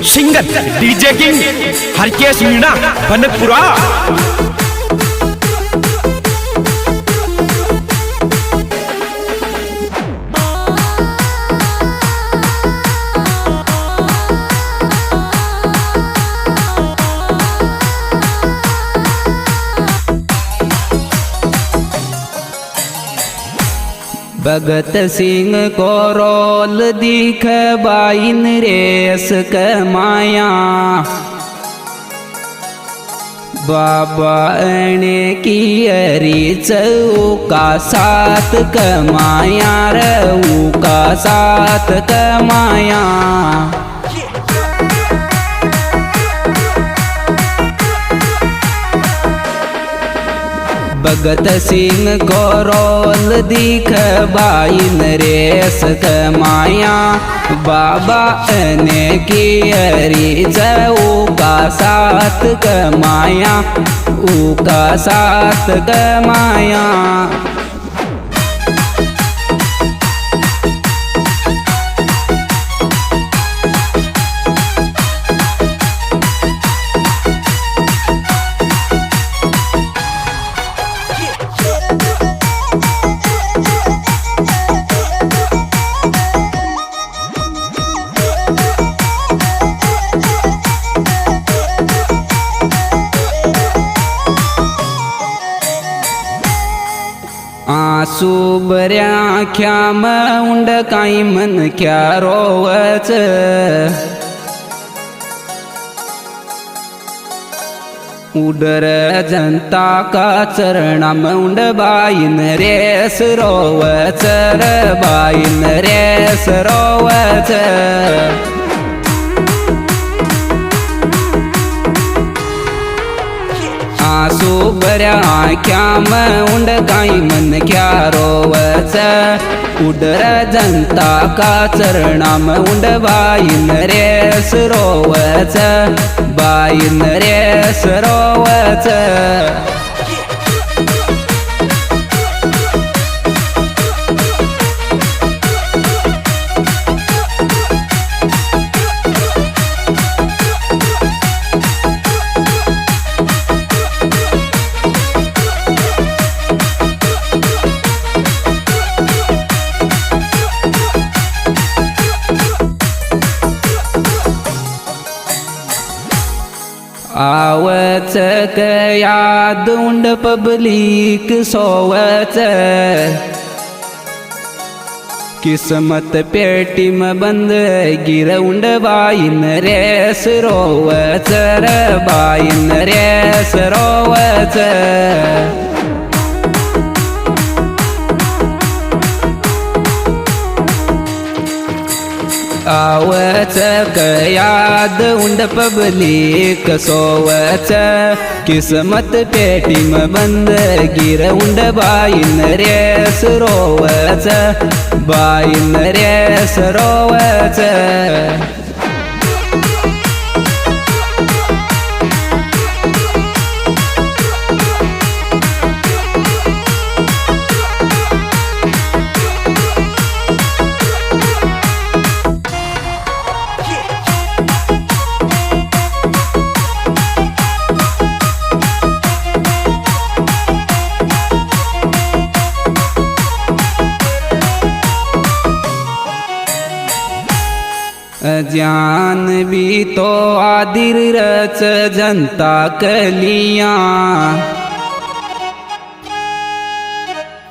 Singer DJ king Harkesh Meena Banpura. Bhagat Singh को role दिख बाइन रेस कमाया, बाबा ने की अरी चौका साथ कमाया, रऊ का साथ कमाया। भगत सिंह को रोल दिख बाइन रेस कमाया, बाबा ने की अरी का साथ कमाया, का साथ कमाया। आंसू बऱ्या आख्या उंड काही मन क्या रोवच, उडर जनता का चरणा उंड बाइन रेस रोवच, बाइन रेस रोवच। आंसू बऱ्या आख्या उंड काही मन क्या रोवच, उडर जनता का चरणा उंड बाइन रेस रोवच, बाइन रेस रोवच। आवच याद उंड पब्लिक सोवच, किस्मत पेटी में बंद गिर उंड बाइन रेस रोवच, बाइन रेस रोवच। आवच याद उंड पब्लिक सोवच, किस्मत पेटी में बंद गिर उंड बाइन रेस रोवच, बाइन रेस रोवच। जान भी तो आदिर रच जनता कलिया,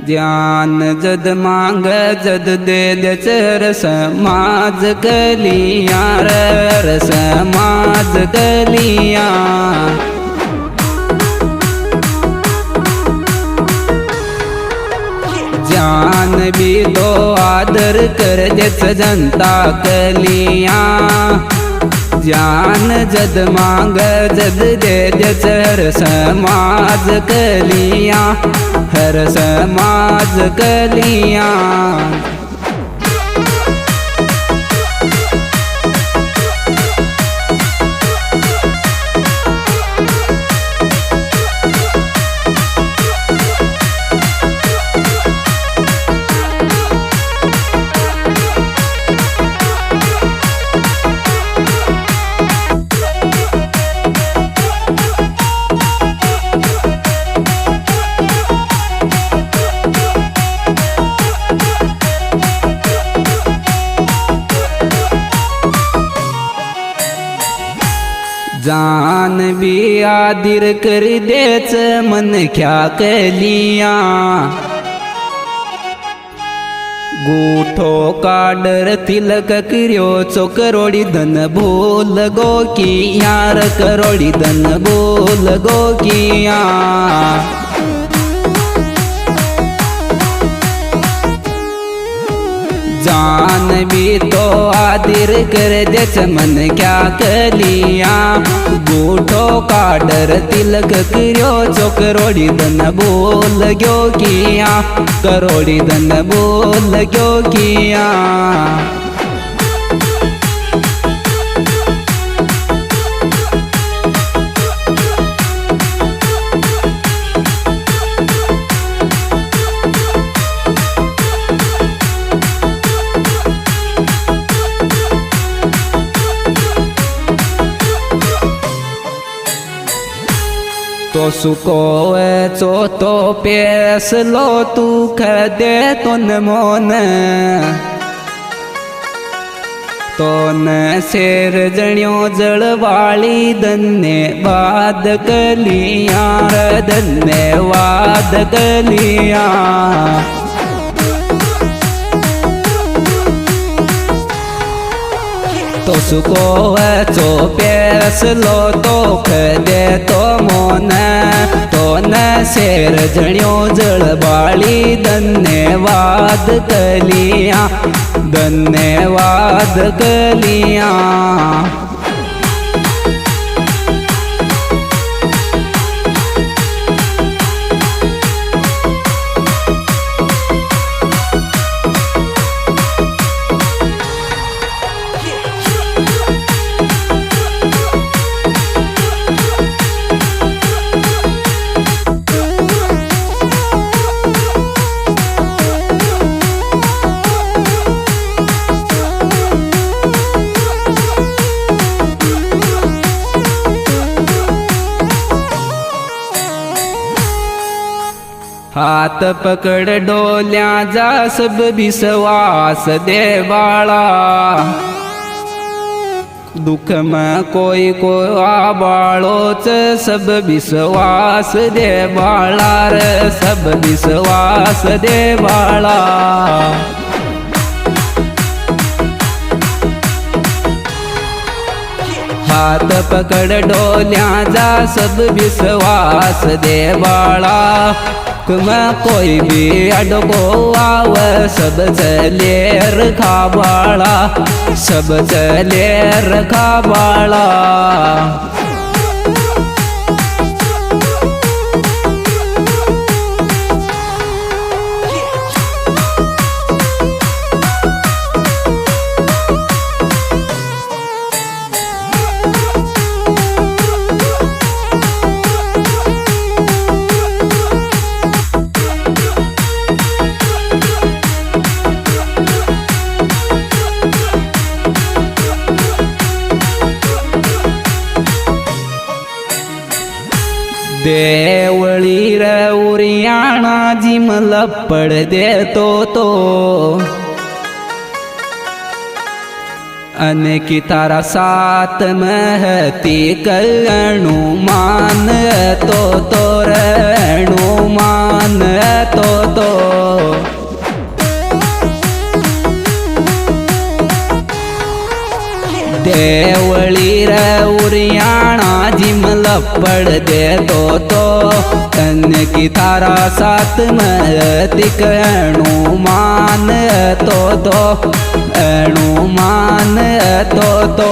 जान जद मांग जद दे चर समाज कलिया, समाज कलिया। जान भी दो आदर कर जस जनता कलिया, जान जद मांग जद दे जस हर समाज कलिया, हर समाज कलिया। जान भी आदिर कर देच मन क्या कलिया गूठो का डर तिलक करियो चो करोड़ी धन बोल गो की यार करोड़ी धन बोल गो किया जान भी तो आदिर कर देच मन क्या कलिया गूठो का डर तिलक करियो चो करोड़ी धन बोल गयो किया करोड़ी धन बोल गयो किया तो सुको चो तो पेस लो तू खदे तुन मोन तो न शेर जण्यो जलवाली धन्यवाद कलिया धन्यवाद कलिया तो सुको चो पेस लो तो खदे तो मोन तो न शेर जण्यो जलवाली धन्यवाद कलिया धन्यवाद कलिया हाथ पकड़ डोल्या जा सब विश्वास दे बाला दुख में कोई को आबालो च सब विश्वास दे बाला रे सब विश्वास दे बाला हाथ पकड़ डोल्या जा सब विश्वास दे बाला में कोई भी अडको आव सब चले रखा बाला सब चले रखा बाला देवली रे उरियाणा जिम लपड़ दे तो अन की तारा साथ में हती करणु मान तो रणु मान तो देवली रे उरियाणा जिम लपड़ दे तो तन की तारा साथ में तिकणु मान तो अणु मान तो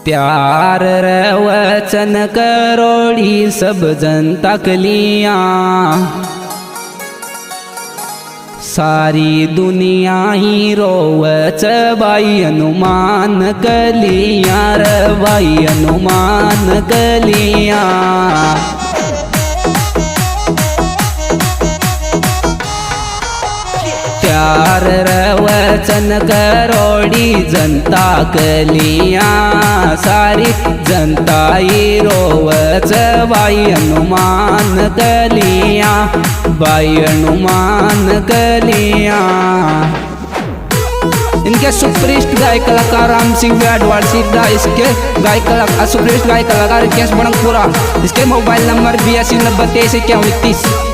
प्यार रे वचन करोड़ी सब जनता कलिया सारी दुनिया ही रोवच भाई हनुमान कलिया रे भाई हनुमान कलिया प्यार दर्शन करोड़ी जनता कलिया सारी जनता ही रोवच बाई हनुमान कलिया बाई हनुमान कलिया। इनके सुपरिष्ट गायक कलाकार राम सिंह व्याडवाड़ सीधा इसके गायक कलाकार सुपरिष्ट गायक कलाकार केस बनंगपुरा। इसके मोबाइल नंबर 82 90 23 21।